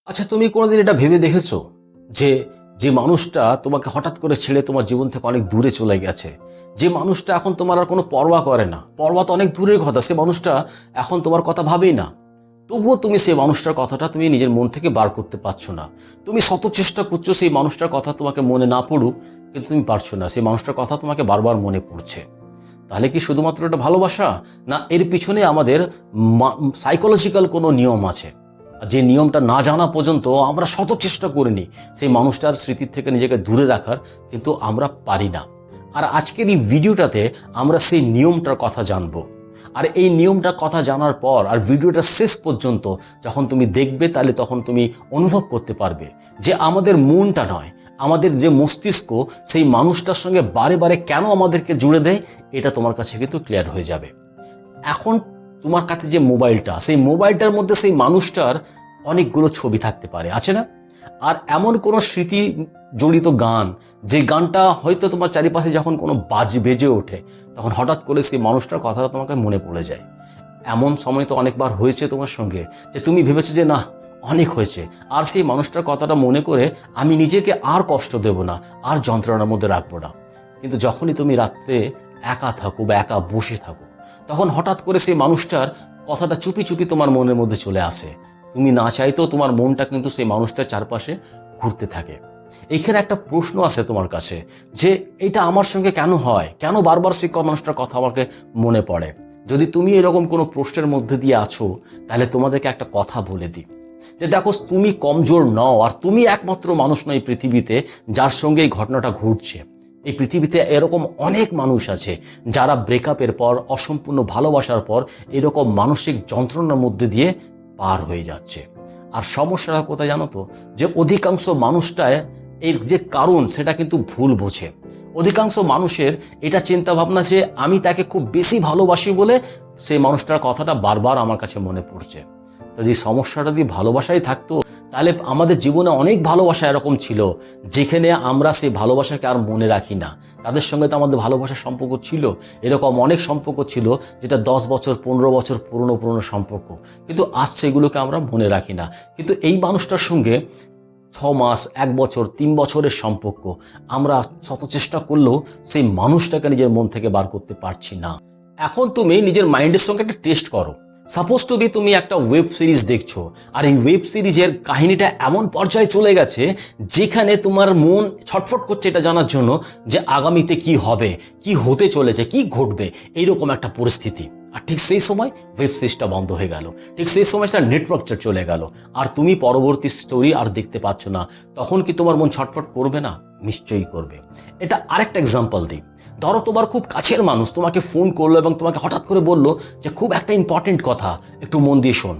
আচ্ছা, তুমি কোনোদিন এটা ভেবে দেখেছো যে যে মানুষটা তোমাকে হঠাৎ করে ছেড়ে তোমার জীবন থেকে অনেক দূরে চলে গেছে, যে মানুষটা এখন তোমার আর কোনো পরোয়া করে না, পরোয়া তো অনেক দূরের কথা, সে মানুষটা এখন তোমার কথা ভাবেই না, তবুও তুমি সেই মানুষটার কথাটা তুমি নিজের মন থেকে বার করতে পারছো না। তুমি শত চেষ্টা করছো সেই মানুষটার কথা তোমাকে মনে না পড়ুক, কিন্তু তুমি পারছো না, সেই মানুষটার কথা তোমাকে বারবার মনে পড়ছে। তাহলে কি শুধুমাত্র এটা ভালোবাসা, না এর পিছনে আমাদের সাইকোলজিক্যাল কোনো নিয়ম আছে? আর যে নিয়মটা না জানা পর্যন্ত আমরা শত চেষ্টা করিনি সেই মানুষটার স্মৃতির থেকে নিজেকে দূরে রাখার, কিন্তু আমরা পারি না। আর আজকের এই ভিডিওটাতে আমরা সেই নিয়মটার কথা জানবো। আর এই নিয়মটার কথা জানার পর আর ভিডিওটা শেষ পর্যন্ত যখন তুমি দেখবে, তাহলে তখন তুমি অনুভব করতে পারবে যে আমাদের মনটা নয়, আমাদের যে মস্তিষ্ক সেই মানুষটার সঙ্গে বারে বারে কেন আমাদেরকে জুড়ে দেয়, এটা তোমার কাছে কিন্তু ক্লিয়ার হয়ে যাবে। এখন তোমার কাছে যে মোবাইলটা, সেই মোবাইলটার মধ্যে সেই মানুষটার অনেকগুলো ছবি থাকতে পারে, আছে না? আর এমন কোনো স্মৃতি জড়িত গান, যে গানটা হয়তো তোমার চারিপাশে যখন কোনো বেজে ওঠে, তখন হঠাৎ করে সেই মানুষটার কথাটা তোমাকে মনে পড়ে যায়। এমন সময় তো অনেকবার হয়েছে তোমার সঙ্গে যে তুমি ভেবেছো যে না, অনেক হয়েছে, আর সেই মানুষটার কথাটা মনে করে আমি নিজেকে আর কষ্ট দেব না, আর যন্ত্রণার মধ্যে রাখবো না। কিন্তু যখনই তুমি রাত্রে একা থাকো বা একা বসে থাকো, তখন হঠাৎ করে সেই মানুষটার কথাটা চুপি চুপি তোমার মনের মধ্যে চলে আসে। তুমি না চাইতেও তোমার মনটা কিন্তু সেই মানুষটার চারপাশে ঘুরতে থাকে। এইখানে একটা প্রশ্ন আছে তোমার কাছে যে এটা আমার সঙ্গে কেন হয়, কেন বারবার সেই মানুষটার কথা আমাকে মনে পড়ে? যদি তুমি এরকম কোনো প্রশ্নের মধ্যে দিয়ে আছো, তাহলে তোমাদেরকে একটা কথা বলে দিই যে দেখো, তুমি কমজোর নও, আর তুমি একমাত্র মানুষ নয় পৃথিবীতে যার সঙ্গে এই ঘটনাটা ঘটছে। এই পৃথিবীতে এরকম অনেক মানুষ আছে যারা ব্রেকআপের পর, অসম্পূর্ণ ভালোবাসার পর এরকম মানসিক যন্ত্রণার মধ্যে দিয়ে পার হয়ে যাচ্ছে। আর সমস্যাটা কোথায় জানো তো, যে অধিকাংশ মানুষটায় এর যে কারণ সেটা কিন্তু ভুল বোঝে। অধিকাংশ মানুষের এটা চিন্তা ভাবনা যে আমি তাকে খুব বেশি ভালোবাসি বলে সেই মানুষটার কথাটা বারবার আমার কাছে মনে পড়ছে। তো যে সমস্যাটা যদি ভালোবাসাই থাকতো, তাহলে আমাদের জীবনে অনেক ভালোবাসা এরকম ছিল যেখানে আমরা সেই ভালোবাসাকে আর মনে রাখি না। তাদের সঙ্গে তো আমাদের ভালোবাসার সম্পর্ক ছিল, এরকম অনেক সম্পর্ক ছিল যেটা 10 বছর 15 বছর পুরনো পুরনো সম্পর্ক, কিন্তু আজ সেগুলোকে আমরা মনে রাখি না। কিন্তু এই মানুষটার সঙ্গে 6 মাস, 1 বছর, 3 বছরের সম্পর্ক, আমরা শত চেষ্টা করলেও সেই মানুষটাকে নিজের মন থেকে বার করতে পারছি না। এখন তুমি নিজের মাইন্ডের সঙ্গে একটা টেস্ট করো। সাপোজ টু বি তুমি একটা ওয়েব সিরিজ দেখছো, আর এই ওয়েব সিরিজের কাহিনীটা এমন পর্যায়ে চলে গেছে যেখানে তোমার মন ছটফট করছে এটা জানার জন্য যে আগামীতে কি হবে, কি হতে চলেছে, কি ঘটবে, এইরকম একটা পরিস্থিতি। আর ঠিক সেই সময় ওয়েব সিরিজটা বন্ধ হয়ে গেল, ঠিক সেই সময় সেটা নেটওয়ার্কটা চলে গেল, আর তুমি পরবর্তী স্টোরি আর দেখতে পাচ্ছ না। তখন কি তোমার মন ছটফট করবে না? নিশ্চয়ই করবে। এটা আরেকটা এক্সাম্পল দিই। ধরো তোমার খুব কাছের মানুষ তোমাকে ফোন করলো এবং তোমাকে হঠাৎ করে বললো যে খুব একটা ইম্পর্টেন্ট কথা, একটু মন দিয়ে শোন।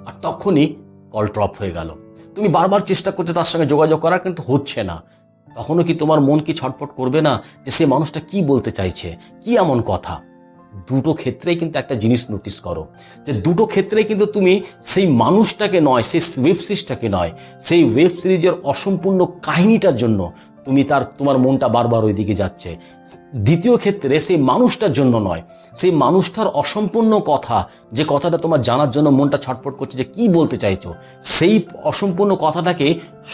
আর তখনই কল ড্রপ হয়ে গেল। তুমি বারবার চেষ্টা করছো তার সঙ্গে যোগাযোগ করার, কিন্তু হচ্ছে না। তখনও কি তোমার মন কি ছটফট করবে না যে সে মানুষটা কি বলতে চাইছে, কি এমন কথা? দুটো ক্ষেত্রেই কিন্তু একটা জিনিস নোটিস করো, যে দুটো ক্ষেত্রেই কিন্তু তুমি সেই মানুষটাকে নয়, সেই ওয়েব সিরিজটাকে নয়, সেই ওয়েব সিরিজের অসম্পূর্ণ কাহিনীটার জন্য তোমার মনটা বারবার ওই দিকে যাচ্ছে। দ্বিতীয় ক্ষেত্রে সেই মানুষটার জন্য নয়, সেই মানুষটার অসম্পূর্ণ কথা, যে কথাটা তোমার জানার জন্য মনটা ছটফট করছে যে কি বলতে চাইছো, সেই অসম্পূর্ণ কথাটাকে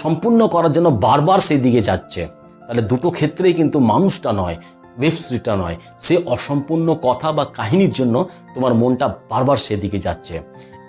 সম্পূর্ণ করার জন্য বারবার সেই দিকে যাচ্ছে। তাহলে দুটো ক্ষেত্রেই কিন্তু মানুষটা নয়, ওয়েব সিরিজটা নয়, সে অসম্পূর্ণ কথা বা কাহিনীর জন্য তোমার মনটা বারবার সেদিকে যাচ্ছে।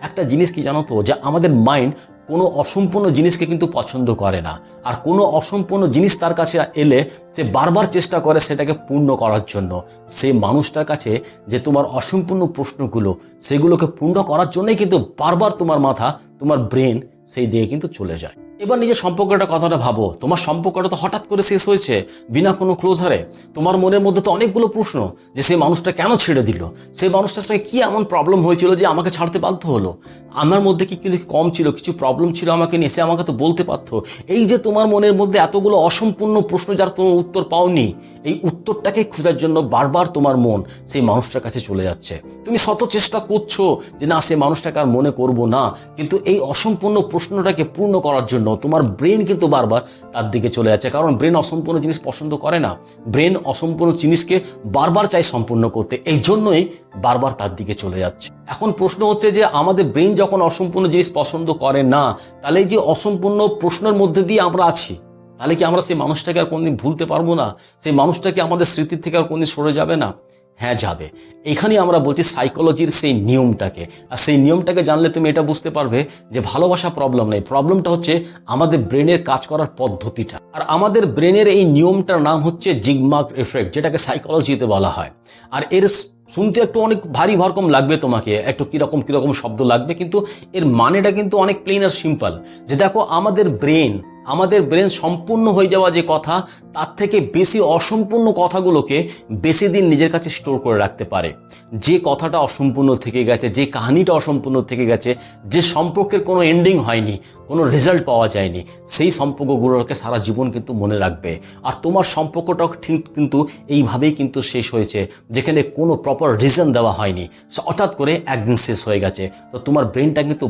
একটা জিনিস কি জানো তো, যে আমাদের মাইন্ড কোনো অসম্পূর্ণ জিনিসকে কিন্তু পছন্দ করে না, আর কোনো অসম্পূর্ণ জিনিস তার কাছে এলে সে বারবার চেষ্টা করে সেটাকে পূর্ণ করার জন্য। সে মানুষটার কাছে যে তোমার অসম্পূর্ণ প্রশ্নগুলো, সেগুলোকে পূর্ণ করার জন্যই কিন্তু বারবার তোমার মাথা, তোমার ব্রেন সেই দিকে কিন্তু চলে যায়। এবার নিজের সম্পর্কটা কথাটা ভাবো, তোমার সম্পর্কটা তো হঠাৎ করে শেষ হয়েছে বিনা কোনো ক্লোজারে। তোমার মনের মধ্যে তো অনেকগুলো প্রশ্ন, যে সেই মানুষটা কেন ছেড়ে দিল, সেই মানুষটার সঙ্গে কি এমন প্রবলেম হয়েছিল যে আমাকে ছাড়তে বাধ্য হলো, আমার মধ্যে কি কিছু কম ছিল, কিছু প্রবলেম ছিল আমাকে নিয়ে, সে আমাকে তো বলতে পারতো। এই যে তোমার মনের মধ্যে এতগুলো অসম্পূর্ণ প্রশ্ন যার তোমার উত্তর পাওনি, এই উত্তরটাকে খোঁজার জন্য বারবার তোমার মন সেই মানুষটার কাছে চলে যাচ্ছে। তুমি শত চেষ্টা করছো যে না, সেই মানুষটাকে আর মনে করবো না, কিন্তু এই অসম্পূর্ণ প্রশ্নটাকে পূর্ণ করার জন্য জন্য তোমার ব্রেন কিন্তু বারবার তার দিকে চলে যাচ্ছে, কারণ ব্রেন অসম্পূর্ণ জিনিস পছন্দ করে না। ব্রেন অসম্পূর্ণ জিনিসকে বারবার চাই সম্পূর্ণ করতে, এই জন্যই বারবার তার দিকে চলে যাচ্ছে। এখন প্রশ্ন হচ্ছে যে আমাদের ব্রেন যখন অসম্পূর্ণ জিনিস পছন্দ করে না, তাহলে এই যে অসম্পূর্ণ প্রশ্নের মধ্যে দিয়ে আমরা আছি, তাহলে কি আমরা সেই মানুষটাকে আর কোনদিন ভুলতে পারবো না? সেই মানুষটাকে আমাদের স্মৃতির থেকে আর কোনদিন সরে যাবে না? হ্যাঁ, যাবে। এখানেই আমরা বলছি সাইকোলজির সেই নিয়মটাকে, আর সেই নিয়মটাকে জানলে তুমি এটা বুঝতে পারবে যে ভালোবাসা প্রবলেম নেই, প্রবলেমটা হচ্ছে আমাদের ব্রেনের কাজ করার পদ্ধতিটা। আর আমাদের ব্রেনের এই নিয়মটার নাম হচ্ছে জিগমার্ক এফেক্ট, যেটাকে সাইকোলজিতে বলা হয়। আর এর শুনতে একটু অনেক ভারী ভরকম লাগবে, তোমাকে একটু কিরকম কিরকম শব্দ লাগবে, কিন্তু এর মানেটা কিন্তু অনেক প্লেন আর সিম্পল। যে দেখো, আমাদের ব্রেন সম্পূর্ণ হয়ে যাওয়া যে কথা, তার থেকে বেশি অসম্পূর্ণ কথাগুলোকে বেশি দিন নিজের কাছে স্টোর করে রাখতে পারে। যে কথাটা অসম্পূর্ণ থেকে গেছে, যে কাহিনীটা অসম্পূর্ণ থেকে গেছে, যে সম্পর্কের কোনো এন্ডিং হয়নি, কোনো রেজাল্ট পাওয়া যায়নি, সেই সম্পর্কগুলোকে সারা জীবন কিন্তু মনে রাখবে। আর তোমার সম্পর্কটাও ঠিক কিন্তু এইভাবেই কিন্তু শেষ হয়েছে, যেখানে কোনো প্রপার রিজন দেওয়া হয়নি, হঠাৎ করে একদিন শেষ হয়ে গেছে। তো তোমার ব্রেনটা কিন্তু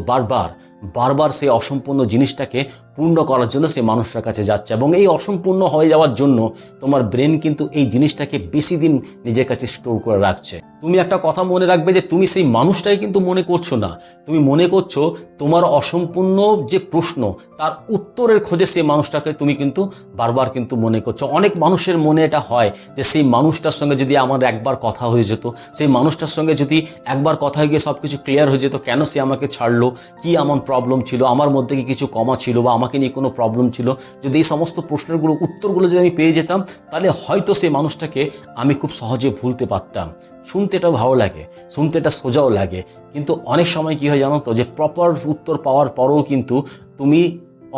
বারবার সেই অসম্পূর্ণ জিনিসটাকে পূর্ণ করার জন্য সেই মানুষটার কাছে যাচ্ছে, এবং এই অসম্পূর্ণ হয়ে যাওয়ার জন্য তোমার ব্রেন কিন্তু এই জিনিসটাকে বেশি দিন নিজের কাছে স্টোর করে রাখছে। তুমি একটা কথা মনে রাখবে যে তুমি সেই মানুষটাই কিন্তু মনে করছো না, তুমি মনে করছো তোমার অসম্পূর্ণ যে প্রশ্ন তার উত্তরের খোঁজে সেই মানুষটাকে তুমি কিন্তু বারবার কিন্তু মনে করছো। অনেক মানুষের মনে এটা হয় যে সেই মানুষটার সঙ্গে যদি আমার একবার কথা হয়ে যেত, সেই মানুষটার সঙ্গে যদি একবার কথা হয়ে গিয়ে সব কিছু ক্লিয়ার হয়ে যেত, কেন সে আমাকে ছাড়লো, কি এমন প্রবলেম ছিল, আমার মধ্যে কি কিছু কমা ছিল, বা আমাকে নিয়ে কোনো প্রবলেম ছিল, যদি এই সমস্ত প্রশ্নগুলো উত্তরগুলো যদি আমি পেয়ে যেতাম, তাহলে হয়তো সেই মানুষটাকে আমি খুব সহজে ভুলতে পারতাম। শুনতে এটা ভালো লাগে, শুনতে এটা সোজাও লাগে, কিন্তু অনেক সময় কি হয় জানো তো, যে প্রপার উত্তর পাওয়ার পরেও কিন্তু তুমি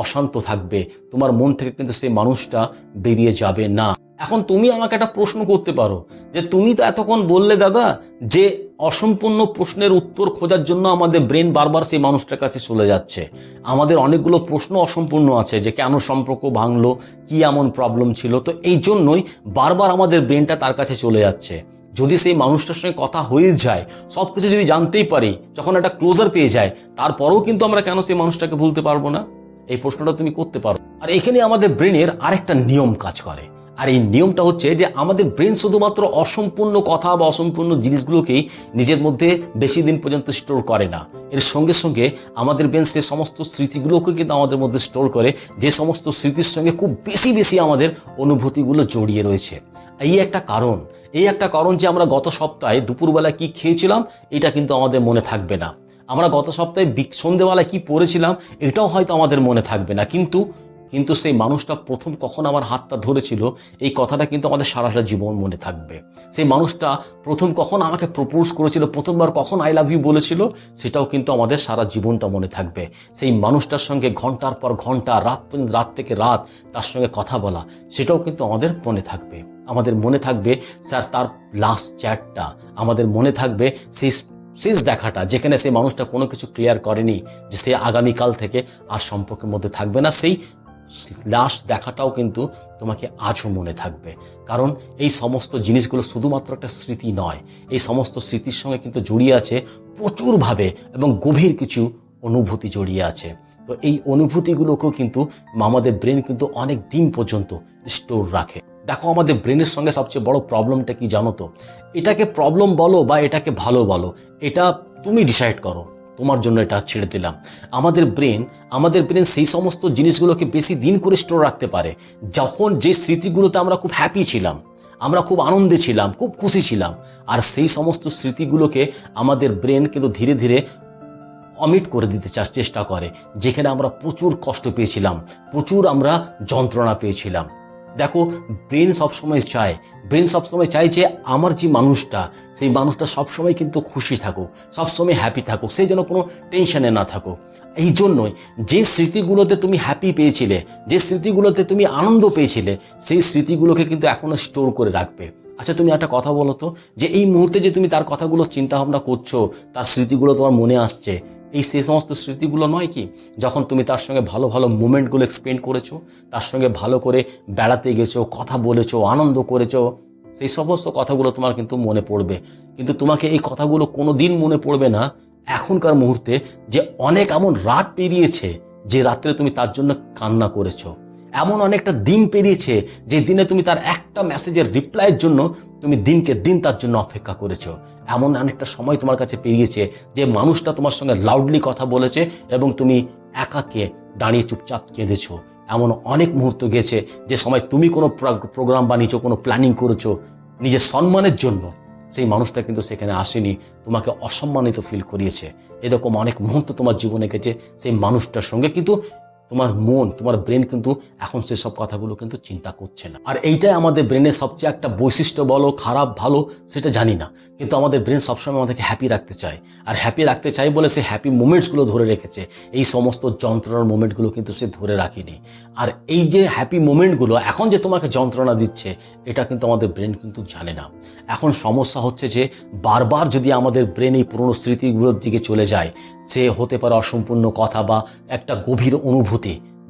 অশান্ত থাকবে, তোমার মন থেকে কিন্তু সেই মানুষটা বেরিয়ে যাবে না। এখন তুমি আমাকে একটা প্রশ্ন করতে পারো যে তুমি তো এতক্ষণ বললে দাদা যে অসম্পূর্ণ প্রশ্নের উত্তর খোঁজার জন্য আমাদের ব্রেন বারবার সেই মানুষটার কাছে চলে যাচ্ছে। আমাদের অনেকগুলো প্রশ্ন অসম্পূর্ণ আছে, যে কেন সম্পর্ক ভাঙলো, কি এমন প্রবলেম ছিল, তো এই জন্যই বারবার আমাদের ব্রেনটা তার কাছে চলে যাচ্ছে। যদি সেই মানুষটার সঙ্গে কথা হয়ে যায়, সব কিছু যদি জানতেই পারি, যখন একটা ক্লোজার পেয়ে যায়, তারপরেও কিন্তু আমরা কেন সেই মানুষটাকে ভুলতে পারবো না? এই প্রশ্নটা তুমি করতে পারো। আর এখানে আমাদের ব্রেনের আরেকটা নিয়ম কাজ করে, আর এই নিয়মটা হচ্ছে যে আমাদের ব্রেন শুধুমাত্র অসম্পূর্ণ কথা বা অসম্পূর্ণ জিনিসগুলোকেই নিজের মধ্যে বেশি দিন পর্যন্ত স্টোর করে না, এর সঙ্গে সঙ্গে আমাদের ব্রেন সে সমস্ত স্মৃতিগুলোকে কিন্তু আমাদের মধ্যে স্টোর করে, যে সমস্ত স্মৃতির সঙ্গে খুব বেশি আমাদের অনুভূতিগুলো জড়িয়ে রয়েছে। এই একটা কারণ যে আমরা গত সপ্তাহে দুপুরবেলা কি খেয়েছিলাম এটা কিন্তু আমাদের মনে থাকবে না, আমরা গত সপ্তাহে সন্ধ্যেবেলায় কি পড়েছিলাম এটাও হয়তো আমাদের মনে থাকবে না, কিন্তু সেই মানুষটা প্রথম কখন আমার হাতটা ধরেছিল এই কথাটা কিন্তু আমাদের সারাটা জীবন মনে থাকবে। সেই মানুষটা প্রথম কখন আমাকে প্রপোজ করেছিল, প্রথমবার কখন আই লাভ ইউ বলেছিল, সেটাও কিন্তু আমাদের সারা জীবনটা মনে থাকবে। সেই মানুষটার সঙ্গে ঘন্টার পর ঘন্টা, রাত থেকে রাত তার সঙ্গে কথা বলা, সেটাও কিন্তু আমাদের মনে থাকবে। আমাদের মনে থাকবে স্যার তার লাস্ট চ্যাটটা, আমাদের মনে থাকবে সেই শেষ দেখাটা, যেখানে সেই মানুষটা কোনো কিছু ক্লিয়ার করেনি যে সে আগামীকাল থেকে আর সম্পর্কের মধ্যে থাকবে না, সেই লাস্ট দেখাটাও কিন্তু তোমাকে আজও মনে থাকবে। কারণ এই সমস্ত জিনিসগুলো শুধুমাত্র একটা স্মৃতি নয়, এই সমস্ত স্মৃতির সঙ্গে কিন্তু জড়িয়ে আছে প্রচুরভাবে এবং গভীর কিছু অনুভূতি জড়িয়ে আছে। তো এই অনুভূতিগুলোকেও কিন্তু আমাদের ব্রেন কিন্তু অনেক দিন পর্যন্ত স্টোর রাখে। দেখো, আমাদের ব্রেনের সঙ্গে সবচেয়ে বড় প্রবলেমটা কি জানো তো? এটাকে প্রবলেম বলো বা এটাকে ভালো বলো, এটা তুমি ডিসাইড করো, তোমার জন্য এটা ছেড়ে দিলাম। আমাদের ব্রেন সেই সমস্ত জিনিসগুলোকে বেশি দিন করে স্টোর রাখতে পারে যখন যে স্মৃতিগুলোতে আমরা খুব হ্যাপি ছিলাম, আমরা খুব আনন্দে ছিলাম, খুব খুশি ছিলাম, আর সেই সমস্ত স্মৃতিগুলোকে আমাদের ব্রেন কিন্তু ধীরে ধীরে অমিট করে দিতে চেষ্টা করে, যেখানে আমরা প্রচুর কষ্ট পেয়েছিলাম, প্রচুর আমরা যন্ত্রণা পেয়েছিলাম। দেখো, ব্রেন সবসময় চায় যে আমার যে মানুষটা, সেই মানুষটা সবসময় কিন্তু খুশি থাকুক, সবসময় হ্যাপি থাকুক, সে যেন কোনো টেনশনে না থাকুক। এই জন্যই যে স্মৃতিগুলোতে তুমি হ্যাপি পেয়েছিলে, যে স্মৃতিগুলোতে তুমি আনন্দ পেয়েছিলে, সেই স্মৃতিগুলোকে কিন্তু এখনো স্টোর করে রাখবে। আচ্ছা, তুমি একটা কথা বলো তো, যে এই মুহূর্তে যে তুমি তার কথাগুলো চিন্তা ভাবনা করছো, তার স্মৃতিগুলো তোমার মনে আসছে, সেই সমস্ত স্মৃতিগুলো নয় কি যখন তুমি তার সঙ্গে ভালো ভালো মোমেন্টগুলো এক্সপেন্ড করেছো, তার সঙ্গে ভালো করে বেড়াতে গেছো, কথা বলেছো, আনন্দ করেছো, সেই সমস্ত কথাগুলো তোমার কিন্তু মনে পড়বে। কিন্তু তোমাকে এই কথাগুলো কোনো দিন মনে পড়বে না এখনকার মুহূর্তে যে অনেক এমন রাত পেরিয়েছে, যে রাত্রে তুমি তার জন্য কান্না করেছো। এমন অনেকটা দিন পেরিয়েছে যে দিনে তুমি তার একটা মেসেজের রিপ্লাইয়ের জন্য তুমি দিনকে দিন তার জন্য অপেক্ষা করেছো। এমন অনেকটা সময় তোমার কাছে পেরিয়েছে যে মানুষটা তোমার সঙ্গে লাউডলি কথা বলেছে এবং তুমি একাকে দাঁড়িয়ে চুপচাপ কেঁদেছো। এমন অনেক মুহূর্ত গেছে যে সময় তুমি কোনো প্রোগ্রাম বানিয়েছো, কোনো প্ল্যানিং করেছো নিজের সম্মানের জন্য, সেই মানুষটা কিন্তু সেখানে আসেনি, তোমাকে অসম্মানিত ফিল করিয়েছে। এরকম অনেক মুহূর্ত তোমার জীবনে গেছে সেই মানুষটার সঙ্গে, কিন্তু তোমার মন, তোমার ব্রেন কিন্তু এখন সেসব কথাগুলো কিন্তু চিন্তা করছে না। আর এইটাই আমাদের ব্রেনের সবচেয়ে একটা বৈশিষ্ট্য, বলো খারাপ ভালো সেটা জানি না, কিন্তু আমাদের ব্রেন সবসময় আমাদেরকে হ্যাপি রাখতে চায়। আর হ্যাপি রাখতে চাই বলে সে হ্যাপি মোমেন্টসগুলো ধরে রেখেছে, এই সমস্ত যন্ত্রণার মোমেন্টগুলো কিন্তু সে ধরে রাখেনি। আর এই যে হ্যাপি মোমেন্টগুলো এখন যে তোমাকে যন্ত্রণা দিচ্ছে, এটা কিন্তু আমাদের ব্রেন কিন্তু জানে না। এখন সমস্যা হচ্ছে যে বারবার যদি আমাদের ব্রেন এই পুরনো স্মৃতিগুলোর দিকে চলে যায়, সে হতে পারে অসম্পূর্ণ কথা বা একটা গভীর অনুভূতি,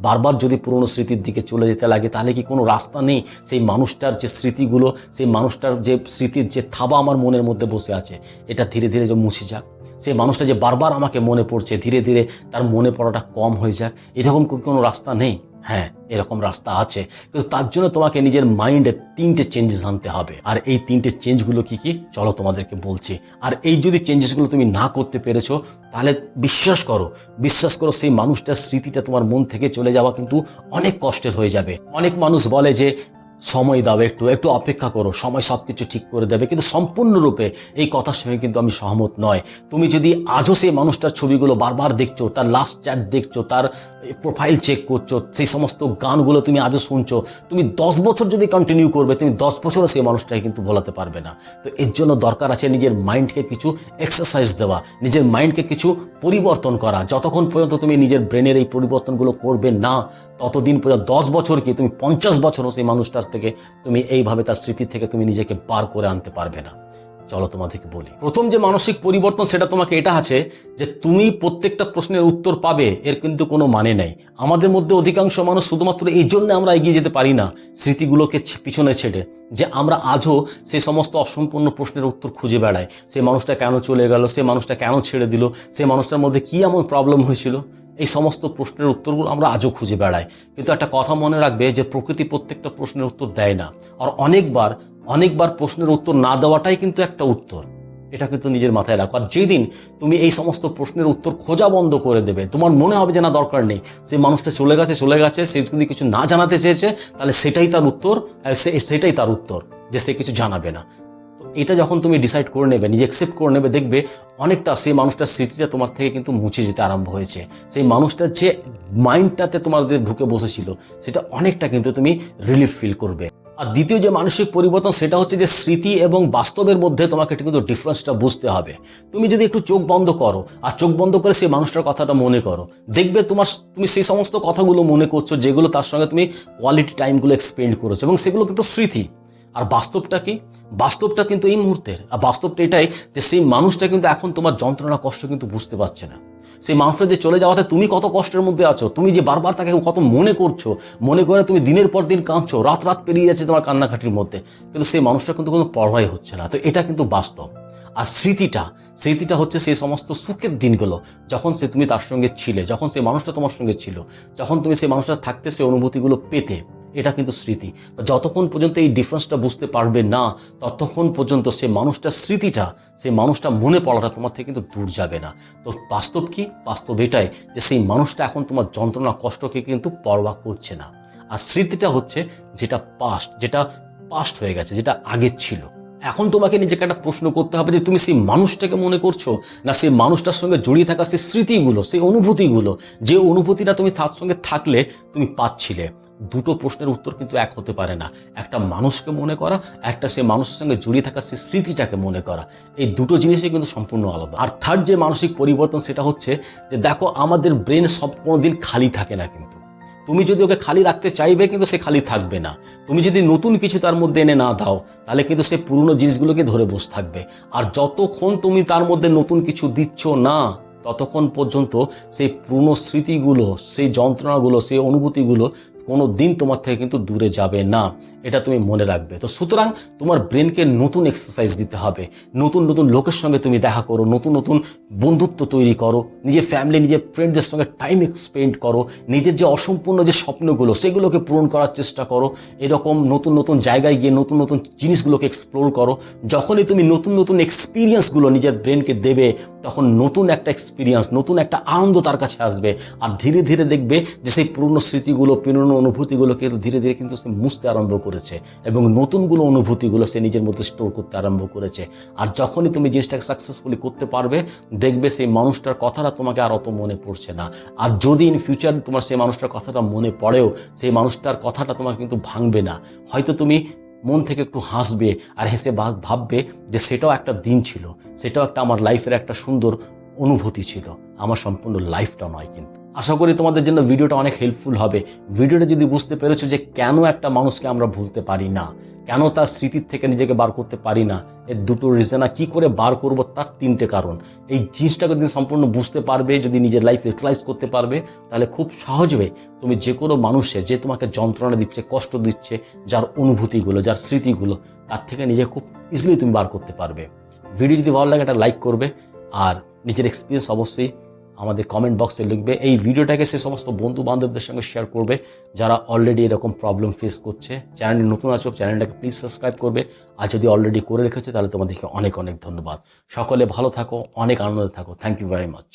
বারবার যদি পুরনো স্মৃতির দিকে চলে যেতে লাগে, তাহলে কি কোনো রাস্তা নেই সেই মানুষটার যে স্মৃতিগুলো, সেই মানুষটার যে স্মৃতির যে থাবা আমার মনের মধ্যে বসে আছে, এটা ধীরে ধীরে যে মুছে যাক? সেই মানুষটা যে বারবার আমাকে মনে পড়ছে, ধীরে ধীরে তার মনে পড়াটা কম হয়ে যাক, এরকম কোনো রাস্তা নেই? হ্যাঁ, এরকম রাস্তা আছে, কিন্তু তার জন্য তোমাকে নিজের মাইন্ডে 3টে চেঞ্জেস আনতে হবে। আর এই 3টে চেঞ্জগুলো কি কি চলো তোমাদেরকে বলছি। আর এই যদি চেঞ্জেসগুলো তুমি না করতে পেরেছো, তাহলে বিশ্বাস করো সেই মানুষটার স্মৃতিটা তোমার মন থেকে চলে যাওয়া কিন্তু অনেক কষ্টের হয়ে যাবে। অনেক মানুষ বলে যে সময় দাও, একটু অপেক্ষা করো, সময় সব কিছু ঠিক করে দেবে, কিন্তু সম্পূর্ণরূপে এই কথার সঙ্গে কিন্তু আমি সহমত নয়। তুমি যদি আজও সেই মানুষটার ছবিগুলো বারবার দেখছো, তার লাস্ট চ্যাট দেখছো, তার প্রোফাইল চেক করছো, সেই সমস্ত গানগুলো তুমি আজও শুনছো, তুমি 10 বছর যদি কন্টিনিউ করবে, তুমি 10 বছরও সেই মানুষটাকে কিন্তু ভোলাতে পারবে না। তো এর জন্য দরকার আছে নিজের মাইন্ডকে কিছু এক্সারসাইজ দেওয়া, নিজের মাইন্ডকে কিছু পরিবর্তন করা। যতক্ষণ পর্যন্ত তুমি নিজের ব্রেনের এই পরিবর্তনগুলো করবে না, ততদিন পর্যন্ত 10 বছর কি তুমি 50 বছরও সেই মানুষটার থেকে তুমি এইভাবে তার স্মৃতি থেকে তুমি নিজেকে বার করে আনতে পারবে না। চলো তোমাদেরকে বলি, প্রথম যে মানসিক পরিবর্তন সেটা তোমাকে এটা আছে যে তুমি প্রত্যেকটা প্রশ্নের উত্তর পাবে, এর কিন্তু কোনো মানে নেই। আমাদের মধ্যে অধিকাংশ মানুষ শুধুমাত্র এই জন্য আমরা এগিয়ে যেতে পারি না স্মৃতিগুলোকে পিছনে ছেড়ে, যে আমরা আজও সেই সমস্ত অসম্পূর্ণ প্রশ্নের উত্তর খুঁজে বেড়াই। সে মানুষটা কেন চলে গেল, সে মানুষটা কেন ছেড়ে দিল, সে মানুষটার মধ্যে কী এমন প্রবলেম হয়েছিল, এই সমস্ত প্রশ্নের উত্তরগুলো আমরা আজও খুঁজে বেড়াই। কিন্তু একটা কথা মনে রাখবে যে প্রকৃতি প্রত্যেকটা প্রশ্নের উত্তর দেয় না। আর অনেকবার প্রশ্নের উত্তর না দেওয়াটাই কিন্তু একটা উত্তর, এটা কিন্তু নিজের মাথায় রাখো। আর যেদিন তুমি এই সমস্ত প্রশ্নের উত্তর খোঁজা বন্ধ করে দেবে, তোমার মনে হবে যে না দরকার নেই, সেই মানুষটা চলে গেছে, সে যদি কিছু না জানাতে চেয়েছে তাহলে সেটাই তার উত্তর, যে সে কিছু জানাবে না। তো এটা যখন তুমি ডিসাইড করে নেবে, নিজে অ্যাকসেপ্ট করে নেবে, দেখবে অনেকটা সেই মানুষটার স্মৃতিটা তোমার থেকে কিন্তু মুছে যেতে আরম্ভ হয়েছে। সেই মানুষটার যে মাইন্ডটাতে তোমাদের ঢুকে বসেছিল, সেটা অনেকটা কিন্তু তুমি রিলিফ ফিল করবে। আর দ্বিতীয় যে মানসিক পরিবর্তন সেটা হচ্ছে যে স্মৃতি এবং বাস্তবের মধ্যে তোমাকে কিন্তু ডিফারেন্সটা বুঝতে হবে। তুমি যদি একটু চোখ বন্ধ করো আর চোখ বন্ধ করে সেই মানুষটার কথাটা মনে করো, দেখবে তুমি সেই সমস্ত কথাগুলো মনে করছো যেগুলো তার সঙ্গে তুমি কোয়ালিটি টাইমগুলো এক্সপেন্ড করেছো, এবং সেগুলো কিন্তু স্মৃতি। আর বাস্তবটা কি? বাস্তবটা কিন্তু এই মুহূর্তের। আর বাস্তবটা এটাই যে সেই মানুষটা কিন্তু এখন তোমার যন্ত্রণা কষ্ট কিন্তু বুঝতে পারছে না। সেই মানুষটা যে চলে যাওয়াতে তুমি কত কষ্টের মধ্যে আছো, তুমি যে বারবার তাকে কত মনে করছো, মনে করে তুমি দিনের পর দিন কাঁদছো, রাত পেরিয়ে যাচ্ছে তোমার কান্নাকাটির মধ্যে, কিন্তু সেই মানুষটা কিন্তু কোনো পরোয়াই হচ্ছে না। তো এটা কিন্তু বাস্তব। আর স্মৃতিটা হচ্ছে সেই সমস্ত সুখের দিনগুলো, যখন তুমি তার সঙ্গে ছিলে, যখন সেই মানুষটা তোমার সঙ্গে ছিল, যখন তুমি সেই মানুষটা থাকতে সেই অনুভূতিগুলো পেতে, এটা কিন্তু স্মৃতি। তো যতক্ষণ পর্যন্ত এই ডিফারেন্সটা বুঝতে পারবে না, ততক্ষণ পর্যন্ত সেই মানুষটার স্মৃতিটা, সেই মানুষটা মনে পড়াটা তোমার থেকে কিন্তু দূর যাবে না। তো বাস্তব কি? বাস্তব এটাই যে সেই মানুষটা এখন তোমার যন্ত্রণা কষ্টকে কিন্তু পরোয়া করছে না। আর স্মৃতিটা হচ্ছে যেটা পাস্ট হয়ে গেছে, যেটা আগের ছিল। এখন তোমাকে নিজেকে একটা প্রশ্ন করতে হবে যে তুমি সেই মানুষটাকে মনে করছো, না সেই মানুষটার সঙ্গে জড়িয়ে থাকা সেই স্মৃতিগুলো, সেই অনুভূতিগুলো, যে অনুভূতিটা তুমি তার সঙ্গে থাকলে তুমি পাচ্ছিলে। দুটো প্রশ্নের উত্তর কিন্তু এক হতে পারে না। একটা মানুষকে মনে করা, একটা সেই মানুষের সঙ্গে জড়িয়ে থাকা সেই স্মৃতিটাকে মনে করা, এই দুটো জিনিসই কিন্তু সম্পূর্ণ আলাদা। আর থার্ড যে মানসিক পরিবর্তন সেটা হচ্ছে যে দেখো, আমাদের ব্রেন কোনোদিন খালি থাকে না। কিন্তু তুমি যদি ওকে খালি রাখতে চাইবে, কিন্তু সে খালি থাকবে না। তুমি যদি নতুন কিছু তার মধ্যে এনে না দাও, তাহলে কিন্তু সে পুরনো জিনিসগুলোকে ধরে বসে থাকবে। আর যতক্ষণ তুমি তার মধ্যে নতুন কিছু দিচ্ছ না, ততক্ষণ পর্যন্ত সেই পুরনো স্মৃতিগুলো, সেই যন্ত্রণাগুলো, সেই অনুভূতিগুলো কোনো দিন তোমার থেকে কিন্তু দূরে যাবে না, এটা তুমি মনে রাখবে। তো সুতরাং তোমার ব্রেনকে নতুন এক্সারসাইজ দিতে হবে, নতুন নতুন লোকের সঙ্গে তুমি দেখা করো, নতুন নতুন বন্ধুত্ব তৈরি করো, নিজের ফ্যামিলি নিজের ফ্রেন্ডদের সঙ্গে টাইম স্পেন্ড করো, নিজের যে অসম্পূর্ণ যে স্বপ্নগুলো সেগুলোকে পূরণ করার চেষ্টা করো, এরকম নতুন নতুন জায়গায় গিয়ে নতুন নতুন জিনিসগুলোকে এক্সপ্লোর করো। যখনই তুমি নতুন নতুন এক্সপিরিয়েন্সগুলো নিজের ব্রেনকে দেবে, তখন নতুন একটা এক্সপিরিয়েন্স, নতুন একটা আনন্দ তার কাছে আসবে। আর ধীরে ধীরে দেখবে যে সেই পুরনো স্মৃতিগুলো, পুরনো অনুভূতিগুলোকে ধীরে ধীরে কিন্তু সে মুছতে আরম্ভ করেছে এবং নতুনগুলো অনুভূতিগুলো সে নিজের মধ্যে স্টোর করতে আরম্ভ করেছে। আর যখনই তুমি জিনিসটাকে সাকসেসফুলি করতে পারবে, দেখবে সেই মানুষটার কথাটা তোমাকে আর অত মনে পড়ছে না। আর যদি ইন ফিউচার তোমার সেই মানুষটার কথাটা মনে পড়েও, সেই মানুষটার কথাটা তোমাকে কিন্তু ভাঙবে না। হয়তো তুমি মন থেকে একটু হাসবে আর হেসে ভাববে যে সেটাও একটা দিন ছিল, সেটাও একটা আমার লাইফের একটা সুন্দর অনুভূতি ছিল, আমার সম্পূর্ণ লাইফটা নয়। কিন্তু আশা করি তোমাদের জন্য ভিডিওটা অনেক হেল্পফুল হবে। ভিডিওটা যদি বুঝতে পেরেছো যে কেন একটা মানুষকে আমরা ভুলতে পারি না, কেন তার স্মৃতির থেকে নিজেকে বার করতে পারি না, এর দুটো রিজন, আর কী করে বার করব তার তিনটে কারণ, এই জিনিসটাকে যদি সম্পূর্ণ বুঝতে পারবে, যদি নিজের লাইফ ইউটিলাইজ করতে পারবে, তাহলে খুব সহজে তুমি যে কোনো মানুষের যে তোমাকে যন্ত্রণা দিচ্ছে, কষ্ট দিচ্ছে, যার অনুভূতিগুলো, যার স্মৃতিগুলো, তার থেকে নিজে খুব ইজিলি তুমি বার করতে পারবে। ভিডিও যদি ভালো লাগে একটা লাইক করবে, আর নিজের এক্সপিরিয়েন্স অবশ্যই আমাদের কমেন্ট বক্সে লিখবে। এই ভিডিওটাকে সে সমস্ত বন্ধু বান্ধবদের সঙ্গে শেয়ার করবে যারা অলরেডি এরকম প্রবলেম ফেস করছে। চ্যানেলে নতুন আছো, চ্যানেলটাকে প্লিজ সাবস্ক্রাইব করবে, আর যদি অলরেডি করে রেখেছো তাহলে তোমাদেরকে অনেক অনেক ধন্যবাদ। সকলে ভালো থাকো, অনেক আনন্দে থাকো। Thank you very much.